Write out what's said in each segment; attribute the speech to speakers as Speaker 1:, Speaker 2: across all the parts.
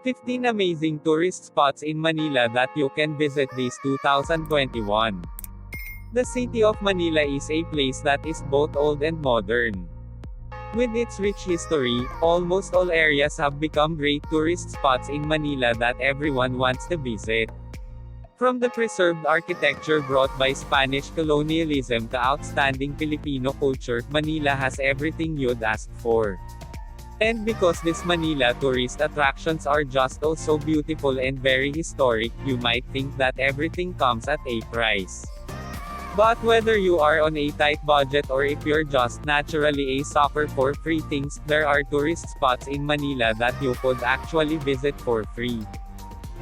Speaker 1: 15 amazing tourist spots in Manila that you can visit this 2021. The city of Manila is a place that is both old and modern. With its rich history, almost all areas have become great tourist spots in Manila that everyone wants to visit. From the preserved architecture brought by Spanish colonialism to outstanding Filipino culture, Manila has everything you'd ask for. And because these Manila tourist attractions are just so beautiful and very historic, you might think that everything comes at a price. But whether you are on a tight budget or if you're just naturally a sucker for free things, there are tourist spots in Manila that you could actually visit for free.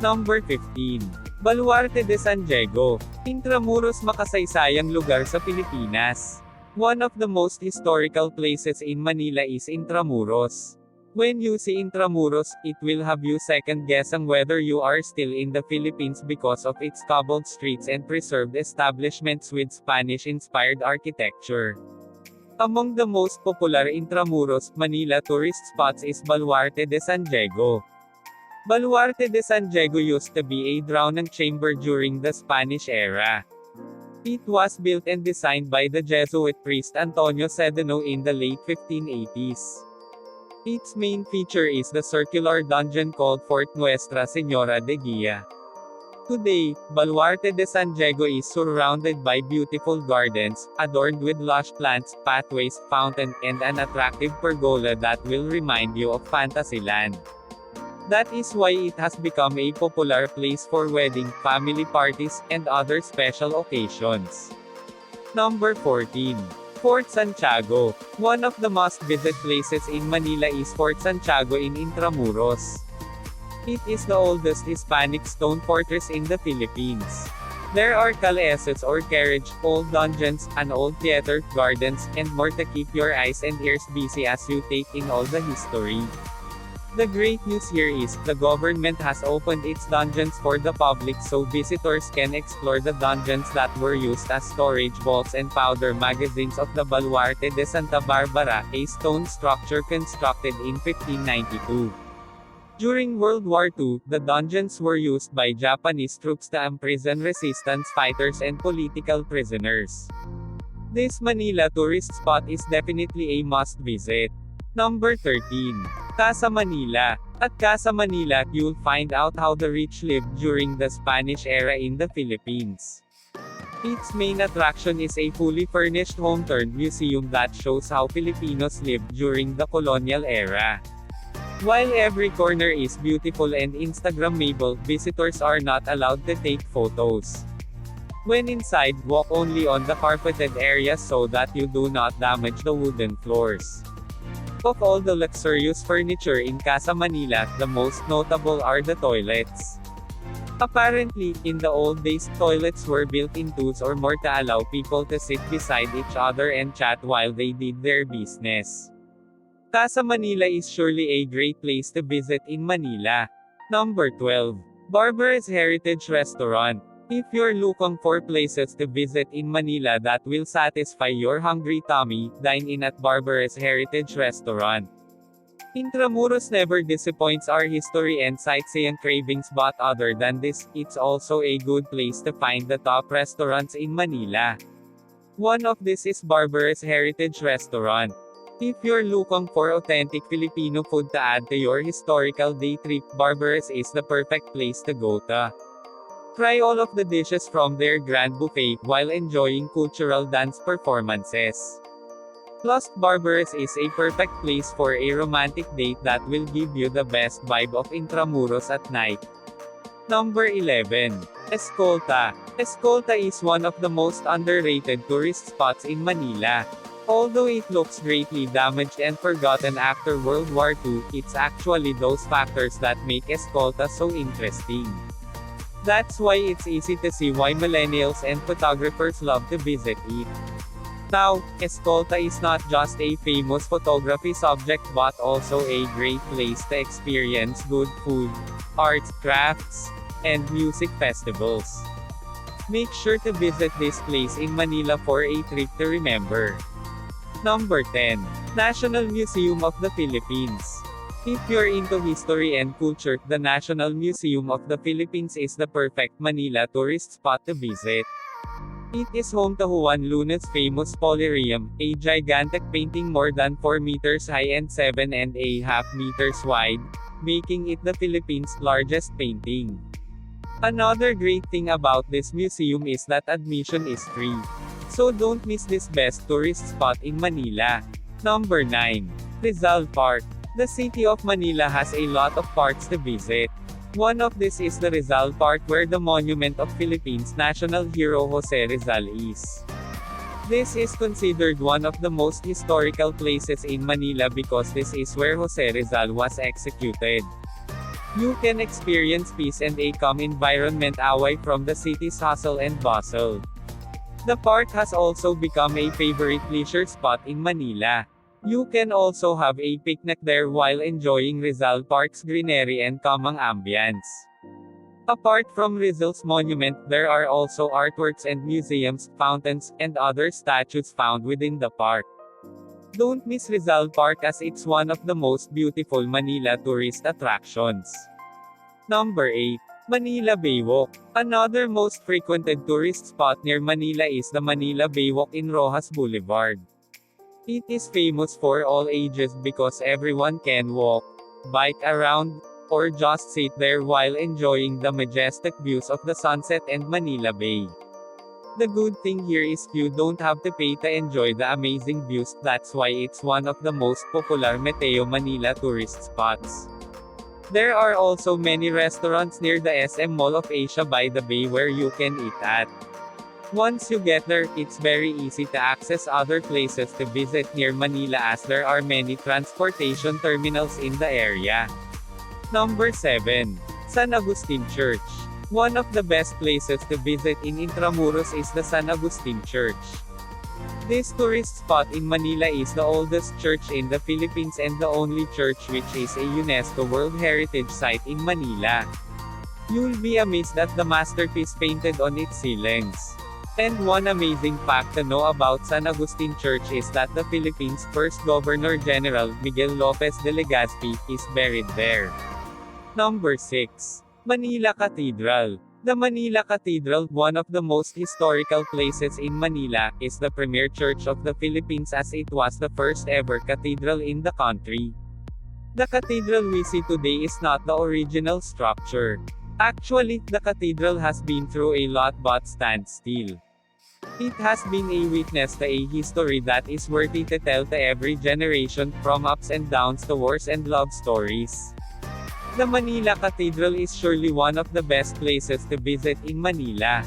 Speaker 1: Number 15. Baluarte de Santiago. Intramuros makasaysayang lugar sa Pilipinas. One of the most historical places in Manila is Intramuros. When you see Intramuros, it will have you second-guessing whether you are still in the Philippines because of its cobbled streets and preserved establishments with Spanish-inspired architecture. Among the most popular Intramuros, Manila tourist spots is Baluarte de Santiago. Baluarte de Santiago used to be a drowning chamber during the Spanish era. It was built and designed by the Jesuit priest Antonio Sedano in the late 1580s. Its main feature is the circular dungeon called Fort Nuestra Señora de Guia. Today, Baluarte de Santiago is surrounded by beautiful gardens, adorned with lush plants, pathways, fountain, and an attractive pergola that will remind you of Fantasyland. That is why it has become a popular place for wedding, family parties, and other special occasions. Number 14. Fort Santiago. One of the must-visit places in Manila is Fort Santiago in Intramuros. It is the oldest Hispanic stone fortress in the Philippines. There are calesas or carriage, old dungeons, an old theater, gardens, and more to keep your eyes and ears busy as you take in all the history. The great news here is, the government has opened its dungeons for the public so visitors can explore the dungeons that were used as storage vaults and powder magazines of the Baluarte de Santa Barbara, a stone structure constructed in 1592. During World War II, the dungeons were used by Japanese troops to imprison resistance fighters and political prisoners. This Manila tourist spot is definitely a must-visit. Number 13. Casa Manila. At Casa Manila, you'll find out how the rich lived during the Spanish era in the Philippines. Its main attraction is a fully furnished home-turned museum that shows how Filipinos lived during the colonial era. While every corner is beautiful and Instagrammable, visitors are not allowed to take photos. When inside, walk only on the carpeted areas so that you do not damage the wooden floors. Of all the luxurious furniture in Casa Manila, the most notable are the toilets. Apparently, in the old days, toilets were built in twos or more to allow people to sit beside each other and chat while they did their business. Casa Manila is surely a great place to visit in Manila. Number 12. Barbara's Heritage Restaurant. If you're looking for places to visit in Manila that will satisfy your hungry tummy, dine in at Barbara's Heritage Restaurant. Intramuros never disappoints our history and sightseeing cravings, but other than this, it's also a good place to find the top restaurants in Manila. One of these is Barbara's Heritage Restaurant. If you're looking for authentic Filipino food to add to your historical day trip, Barbara's is the perfect place to go to. Try all of the dishes from their grand buffet, while enjoying cultural dance performances. Plus, Barbara's is a perfect place for a romantic date that will give you the best vibe of Intramuros at night. Number 11. Escolta. Escolta is one of the most underrated tourist spots in Manila. Although it looks greatly damaged and forgotten after World War II, it's actually those factors that make Escolta so interesting. That's why it's easy to see why millennials and photographers love to visit it. Now, Escolta is not just a famous photography subject but also a great place to experience good food, arts, crafts, and music festivals. Make sure to visit this place in Manila for a trip to remember. Number 10. National Museum of the Philippines. If you're into history and culture, the National Museum of the Philippines is the perfect Manila tourist spot to visit. It is home to Juan Luna's famous Polarium, a gigantic painting more than 4 meters high and 7.5 meters wide, making it the Philippines' largest painting. Another great thing about this museum is that admission is free. So don't miss this best tourist spot in Manila. Number 9. Rizal Park. The city of Manila has a lot of parks to visit. One of this is the Rizal Park where the monument of Philippines national hero Jose Rizal is. This is considered one of the most historical places in Manila because this is where Jose Rizal was executed. You can experience peace and a calm environment away from the city's hustle and bustle. The park has also become a favorite leisure spot in Manila. You can also have a picnic there while enjoying Rizal Park's greenery and calming ambience. Apart from Rizal's monument, there are also artworks and museums, fountains, and other statues found within the park. Don't miss Rizal Park as it's one of the most beautiful Manila tourist attractions. Number 8. Manila Bay Walk. Another most frequented tourist spot near Manila is the Manila Bay Walk in Rojas Boulevard. It is famous for all ages because everyone can walk, bike around, or just sit there while enjoying the majestic views of the sunset and Manila Bay. The good thing here is you don't have to pay to enjoy the amazing views, that's why it's one of the most popular Meteo Manila tourist spots. There are also many restaurants near the SM Mall of Asia by the bay where you can eat at. Once you get there, it's very easy to access other places to visit near Manila as there are many transportation terminals in the area. Number 7. San Agustin Church. One of the best places to visit in Intramuros is the San Agustin Church. This tourist spot in Manila is the oldest church in the Philippines and the only church which is a UNESCO World Heritage Site in Manila. You'll be amazed at the masterpiece painted on its ceilings. And one amazing fact to know about San Agustin Church is that the Philippines' first Governor-General, Miguel Lopez de Legazpi, is buried there. Number 6. Manila Cathedral. The Manila Cathedral, one of the most historical places in Manila, is the premier church of the Philippines as it was the first ever cathedral in the country. The cathedral we see today is not the original structure. Actually, the cathedral has been through a lot but stands still. It has been a witness to a history that is worthy to tell to every generation, from ups and downs to wars and love stories. The Manila Cathedral is surely one of the best places to visit in Manila.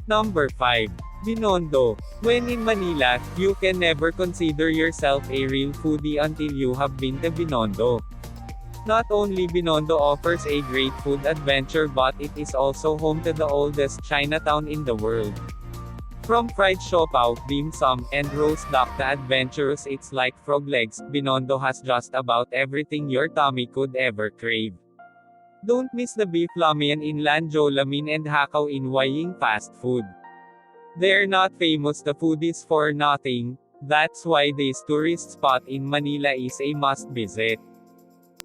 Speaker 1: Number 5. Binondo. When in Manila, you can never consider yourself a real foodie until you have been to Binondo. Not only Binondo offers a great food adventure but it is also home to the oldest Chinatown in the world. From fried siopaw, dim sum, and roast duck to adventurous eats like frog legs, Binondo has just about everything your tummy could ever crave. Don't miss the beef lamian in Lanjolamin and hakaw in Waying fast food. They're not famous to foodies for nothing, that's why this tourist spot in Manila is a must visit.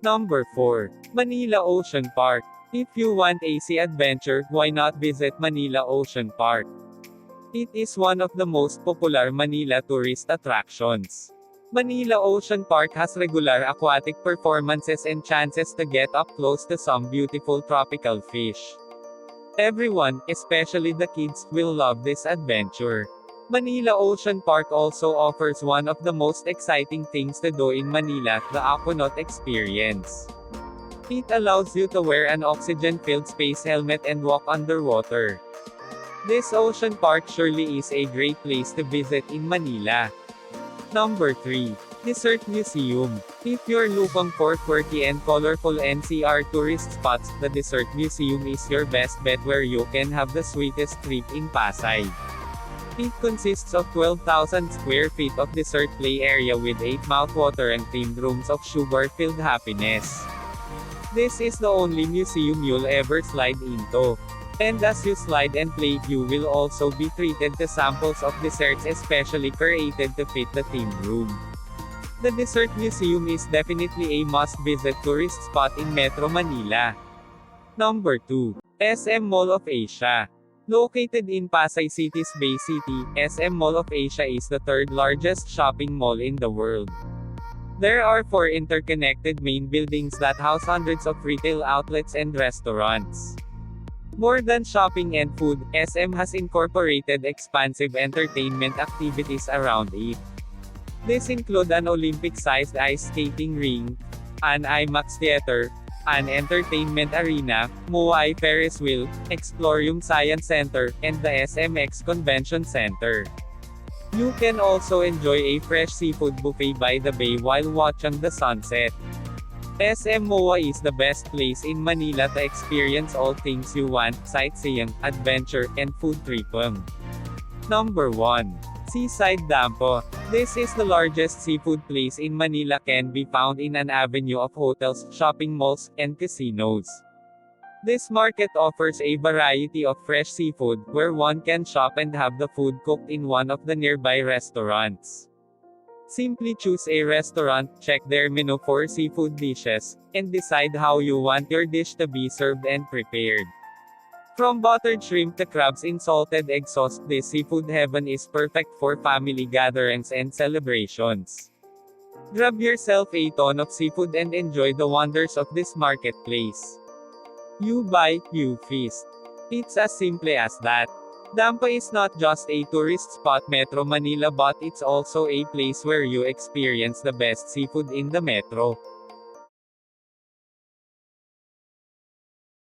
Speaker 1: Number 4. Manila Ocean Park. If you want a sea adventure, why not visit Manila Ocean Park? It is one of the most popular Manila tourist attractions. Manila Ocean Park has regular aquatic performances and chances to get up close to some beautiful tropical fish. Everyone, especially the kids, will love this adventure. Manila Ocean Park also offers one of the most exciting things to do in Manila, the aquanaut experience. It allows you to wear an oxygen-filled space helmet and walk underwater. This ocean park surely is a great place to visit in Manila. Number 3. Dessert Museum. If you're looking for quirky and colorful NCR tourist spots, the Dessert Museum is your best bet where you can have the sweetest trip in Pasay. It consists of 12,000 square feet of dessert play area with 8 mouthwatering themed rooms of sugar-filled happiness. This is the only museum you'll ever slide into. And as you slide and play, you will also be treated to samples of desserts especially created to fit the themed room. The Dessert Museum is definitely a must-visit tourist spot in Metro Manila. Number 2. SM Mall of Asia. Located in Pasay City's Bay City, SM Mall of Asia is the third largest shopping mall in the world. There are 4 interconnected main buildings that house hundreds of retail outlets and restaurants. More than shopping and food, SM has incorporated expansive entertainment activities around it. These include an Olympic-sized ice skating rink, an IMAX theater, an entertainment arena, Moai Ferris wheel, Explorium Science Center, and the SMX Convention Center. You can also enjoy a fresh seafood buffet by the bay while watching the sunset. SM MOA is the best place in Manila to experience all things you want: sightseeing, adventure, and food tripping. Number 1. Seaside Dampo. This is the largest seafood place in Manila, can be found in an avenue of hotels, shopping malls, and casinos. This market offers a variety of fresh seafood, where one can shop and have the food cooked in one of the nearby restaurants. Simply choose a restaurant, check their menu for seafood dishes, and decide how you want your dish to be served and prepared. From buttered shrimp to crabs in salted egg sauce, this seafood heaven is perfect for family gatherings and celebrations. Grab yourself a ton of seafood and enjoy the wonders of this marketplace. You buy, you feast. It's as simple as that. Dampo is not just a tourist spot Metro Manila, but it's also a place where you experience the best seafood in the metro.